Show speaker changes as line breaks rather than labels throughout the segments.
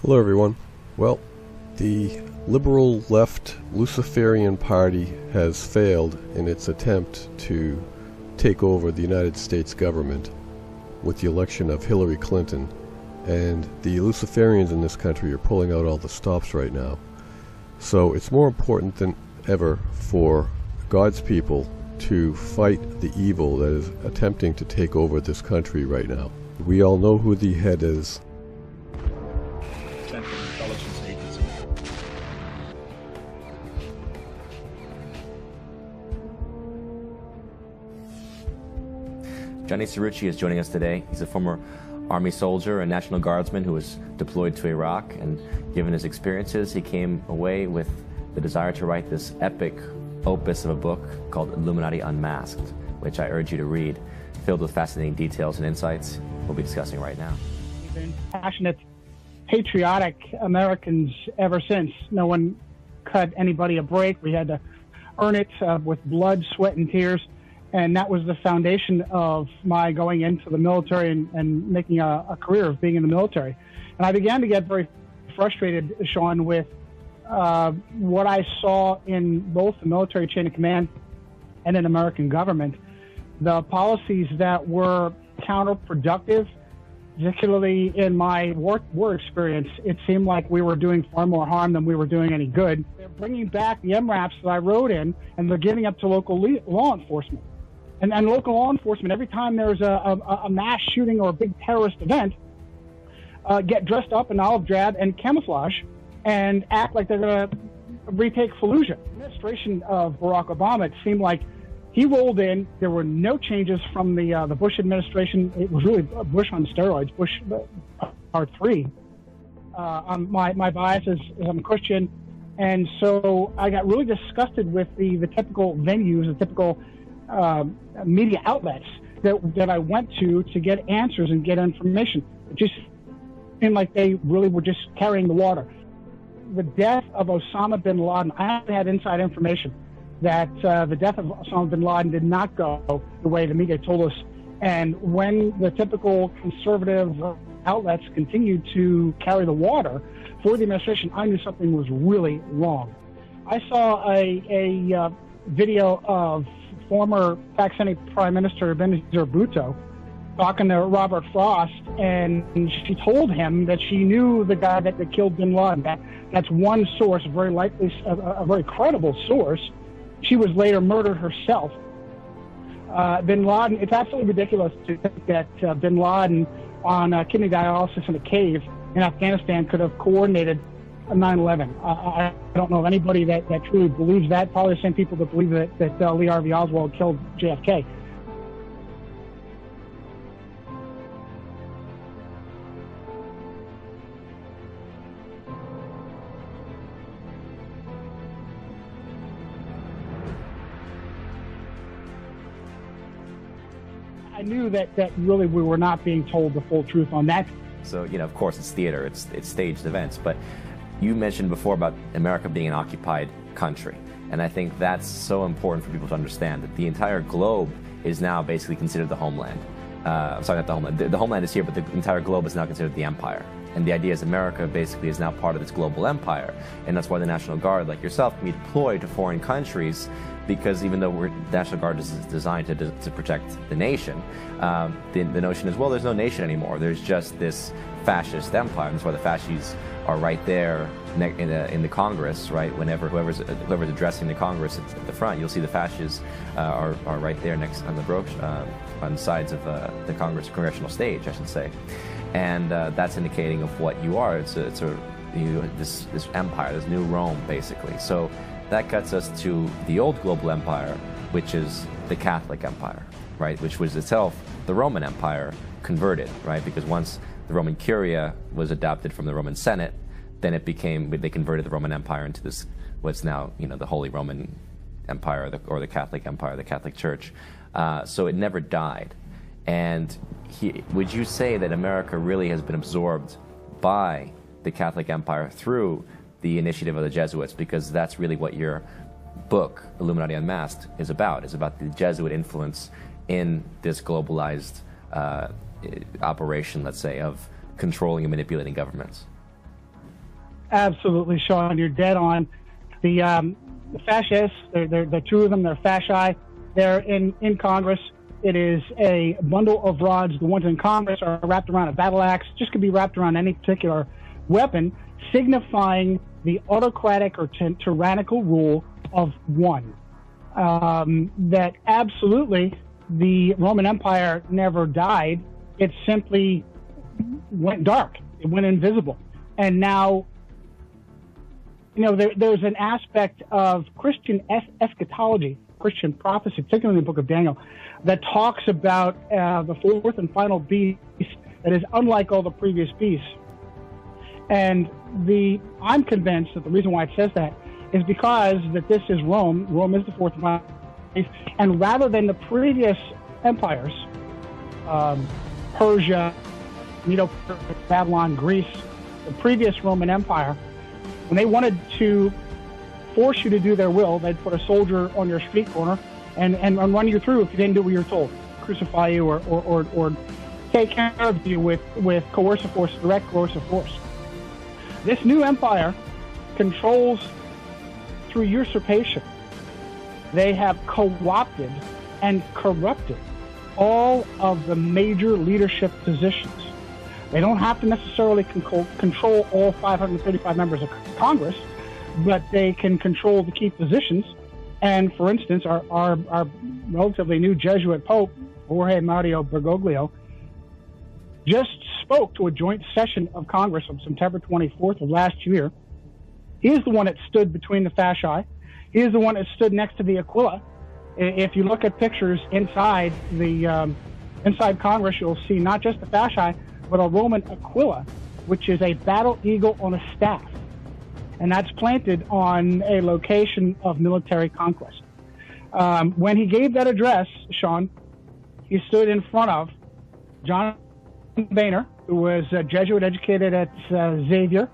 Hello everyone. Well, the liberal left Luciferian Party has failed in its attempt to take over the United States government with the election of Hillary Clinton, and the Luciferians in this country are pulling out all the stops right now. So it's more important than ever for God's people to fight the evil that is attempting to take over this country right now. We all know who the head is.
Central Intelligence Agency.
Johnny Cerrucci is joining us today. He's a former Army soldier and National Guardsman who was deployed to Iraq, and given his experiences, he came away with the desire to write this epic opus of a book called Illuminati Unmasked, which I urge you to read, filled with fascinating details and insights we'll be discussing right now.
We've been passionate, patriotic Americans ever since. No one cut anybody a break. We had to earn it with blood, sweat, and tears. And that was the foundation of my going into the military and making a career of being in the military. And I began to get very frustrated, Sean, with what I saw in both the military chain of command and in American government. The policies that were counterproductive, particularly in my war experience, it seemed like we were doing far more harm than we were doing any good. They're bringing back the MRAPs that I wrote in, and they're giving up to local law enforcement. And local law enforcement, every time there's a mass shooting or a big terrorist event, get dressed up in olive drab and camouflage and act like they're going to retake Fallujah. The administration of Barack Obama, it seemed like he rolled in. There were no changes from the Bush administration. It was really Bush on steroids, Bush part 3. My bias is I'm a Christian, and so I got really disgusted with the typical venues, the typical media outlets that I went to get answers and get information. It just seemed like they really were just carrying the water. The death of Osama bin Laden, I had inside information that the death of Osama bin Laden did not go the way the media told us. And when the typical conservative outlets continued to carry the water for the administration, I knew something was really wrong. I saw a video of former Pakistani Prime Minister Benazir Bhutto talking to Robert Frost, and she told him that she knew the guy that killed bin Laden. That's one source, very likely a very credible source. She was later murdered herself. Bin Laden, it's absolutely ridiculous to think that bin Laden on kidney dialysis in a cave in Afghanistan could have coordinated 9/11. I don't know of anybody that truly believes that. Probably the same people that believe that Lee Harvey Oswald killed JFK. I knew that really we were not being told the full truth on that.
So, of course, it's theater, it's staged events, but you mentioned before about America being an occupied country, and I think that's so important for people to understand that the entire globe is now basically considered the homeland. Sorry, not the homeland. The homeland is here, but the entire globe is now considered the empire. And the idea is America basically is now part of this global empire, and that's why the National Guard, like yourself, can be deployed to foreign countries, because even though the National Guard is designed to protect the nation, the notion is, well, there's no nation anymore. There's just this fascist empire, and that's why the fascists are right there in the Congress, right? Whenever whoever's addressing the Congress at the front, you'll see the fascists are right there next on the brooch, on the sides of the congressional stage, I should say, and that's indicating of what you are. It's this empire, this new Rome, basically. So that gets us to the old global empire, which is the Catholic Empire, right? Which was itself the Roman Empire converted, right? Because once the Roman Curia was adopted from the Roman Senate, then they converted the Roman Empire into this, what's now, the Holy Roman Empire, or the Catholic Empire, the Catholic Church. So it never died. And would you say that America really has been absorbed by the Catholic Empire through the initiative of the Jesuits? Because that's really what your book, Illuminati Unmasked, is about. It's about the Jesuit influence in this globalized operation, let's say, of controlling and manipulating governments.
Absolutely, Sean. You're dead on. The fascists, they're two of them. They're fasci. They're in Congress. It is a bundle of rods. The ones in Congress are wrapped around a battle axe. Just could be wrapped around any particular weapon, signifying the autocratic or tyrannical rule of one. That absolutely the Roman Empire never died. It simply went dark. It went invisible. And now, there's an aspect of Christian eschatology, Christian prophecy, particularly in the book of Daniel, that talks about the fourth and final beast that is unlike all the previous beasts. And I'm convinced that the reason why it says that is because that this is Rome. Rome is the fourth and final beast. And rather than the previous empires, Persia, Medo-Persia, Babylon, Greece, the previous Roman Empire, when they wanted to force you to do their will, they'd put a soldier on your street corner and run you through if you didn't do what you were told, crucify you or take care of you with coercive force, direct coercive force. This new empire controls through usurpation. They have co-opted and corrupted all of the major leadership positions. They don't have to necessarily control all 535 members of Congress, but they can control the key positions. And for instance, our relatively new Jesuit Pope, Jorge Mario Bergoglio, just spoke to a joint session of Congress on September 24th of last year. He is the one that stood between the fasci. He is the one that stood next to the Aquila. If you look at pictures inside inside Congress, you'll see not just the fasci, but a Roman Aquila, which is a battle eagle on a staff. And that's planted on a location of military conquest. When he gave that address, Sean, he stood in front of John Boehner, who was Jesuit educated at Xavier,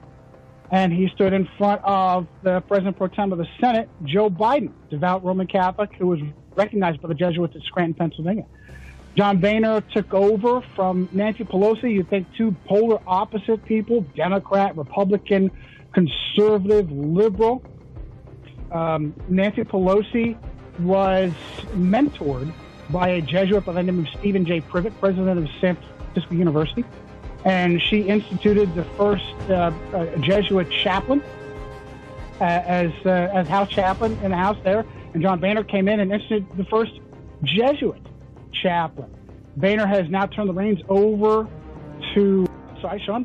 and he stood in front of the President Pro Tem of the Senate, Joe Biden, devout Roman Catholic, who was recognized by the Jesuits at Scranton, Pennsylvania. John Boehner took over from Nancy Pelosi. You think two polar opposite people, Democrat, Republican, conservative, liberal. Nancy Pelosi was mentored by a Jesuit by the name of Stephen J. Privet, president of San Francisco University. And she instituted the first Jesuit chaplain as house chaplain in the house there. And John Boehner came in and instituted the first Jesuit chaplain. Boehner has now turned the reins over to,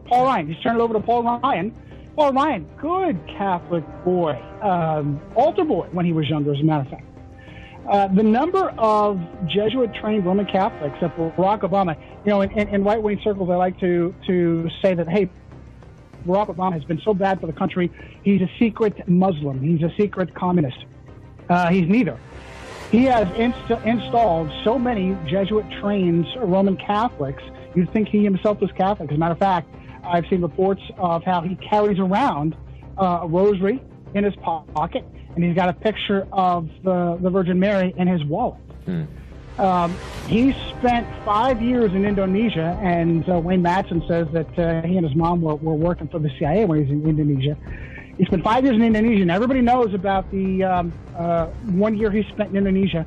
Paul Ryan. He's turned it over to Paul Ryan. Paul Ryan, good Catholic boy, altar boy when he was younger, as a matter of fact. The number of Jesuit-trained Roman Catholics that Barack Obama, in right-wing circles, I like to say that, hey, Barack Obama has been so bad for the country, he's a secret Muslim. He's a secret communist. He's neither. He has installed so many Jesuit-trained Roman Catholics, you'd think he himself was Catholic. As a matter of fact, I've seen reports of how he carries around a rosary in his pocket, and he's got a picture of the Virgin Mary in his wallet. He spent 5 years in Indonesia, and Wayne Madsen says that he and his mom were working for the CIA when he was in Indonesia. He spent 5 years in Indonesia, and everybody knows about the 1 year he spent in Indonesia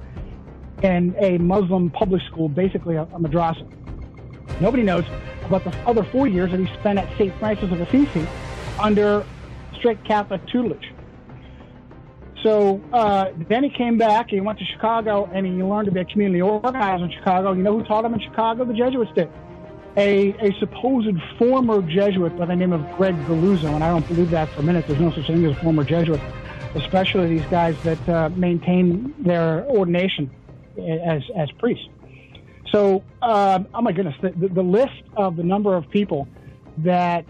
in a Muslim public school, basically a madrasa. Nobody knows about the other 4 years that he spent at St. Francis of Assisi under strict Catholic tutelage. So then he came back, he went to Chicago, and he learned to be a community organizer in Chicago. You know who taught him in Chicago? The Jesuits did. A supposed former Jesuit by the name of Greg Galuzzo, and I don't believe that for a minute. There's no such thing as a former Jesuit, especially these guys that maintain their ordination as priests. So, oh my goodness, the list of the number of people that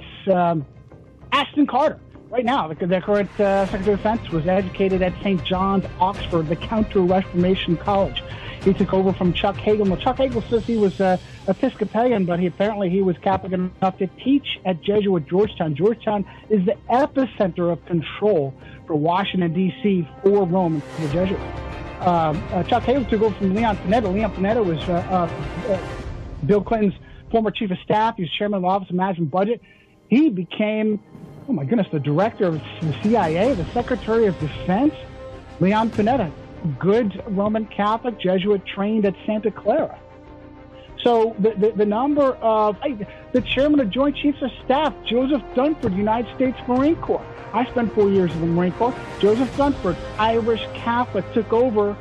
Ashton Carter, right now, the current Secretary of Defense, was educated at St. John's, Oxford, the Counter-Reformation College. He took over from Chuck Hagel. Well, Chuck Hagel says he was Episcopalian, but apparently he was Catholic enough to teach at Jesuit Georgetown. Georgetown is the epicenter of control for Washington, D.C., for Rome and for the Jesuits. Chuck Hagel took over from Leon Panetta. Leon Panetta was Bill Clinton's former chief of staff. He was chairman of the Office of Management and Budget. He became oh my goodness, the director of the CIA, the Secretary of Defense, Leon Panetta, good Roman Catholic Jesuit trained at Santa Clara. So the number of, the chairman of Joint Chiefs of Staff, Joseph Dunford, United States Marine Corps. I spent 4 years in the Marine Corps. Joseph Dunford, Irish Catholic, took over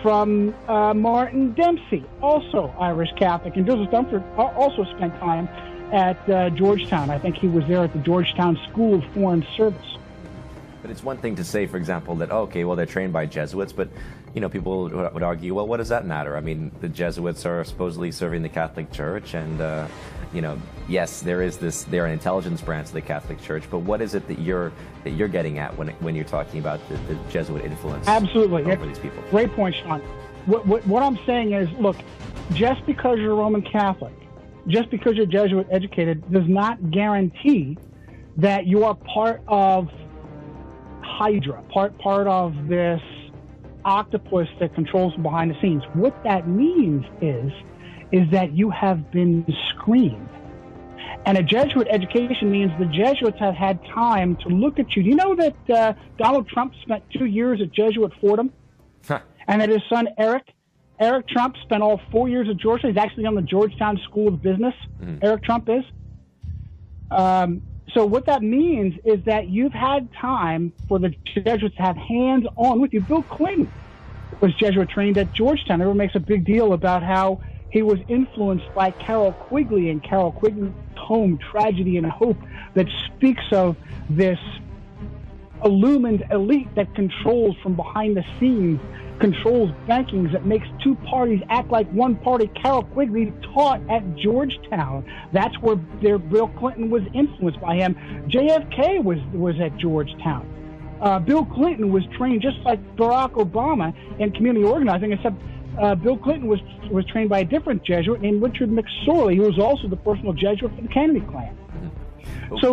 from Martin Dempsey, also Irish Catholic. And Joseph Dunford also spent time at Georgetown. I think he was there at the Georgetown School of Foreign Service.
But it's one thing to say, for example, that, okay, well, they're trained by Jesuits, but, you know, people would argue, well, what does that matter? I mean, the Jesuits are supposedly serving the Catholic Church, and, you know, yes, they're an intelligence branch of the Catholic Church, but what is it that you're getting at when you're talking about the Jesuit influence
Absolutely.
over these people?
Great point, Sean. What I'm saying is, look, just because you're Roman Catholic, just because you're Jesuit educated, does not guarantee that you are part of Hydra, part of this octopus that controls from behind the scenes. What that means is that you have been screened. And a Jesuit education means the Jesuits have had time to look at you. Do you know that Donald Trump spent 2 years at Jesuit Fordham?
Huh.
And that his son, Eric Trump, spent all 4 years at Georgetown. He's actually on the Georgetown School of Business. Eric Trump is. So what that means is that you've had time for the Jesuits to have hands-on with you. Bill Clinton was Jesuit trained at Georgetown. Everyone makes a big deal about how he was influenced by Carroll Quigley and Carroll Quigley's poem, Tragedy and Hope, that speaks of this illumined elite that controls from behind the scenes, controls bankings, that makes two parties act like one party. Carroll Quigley taught at Georgetown. That's where Bill Clinton was influenced by him. JFK was at Georgetown. Bill Clinton was trained just like Barack Obama in community organizing, except Bill Clinton was trained by a different Jesuit named Richard McSorley, who was also the personal Jesuit for the Kennedy clan. So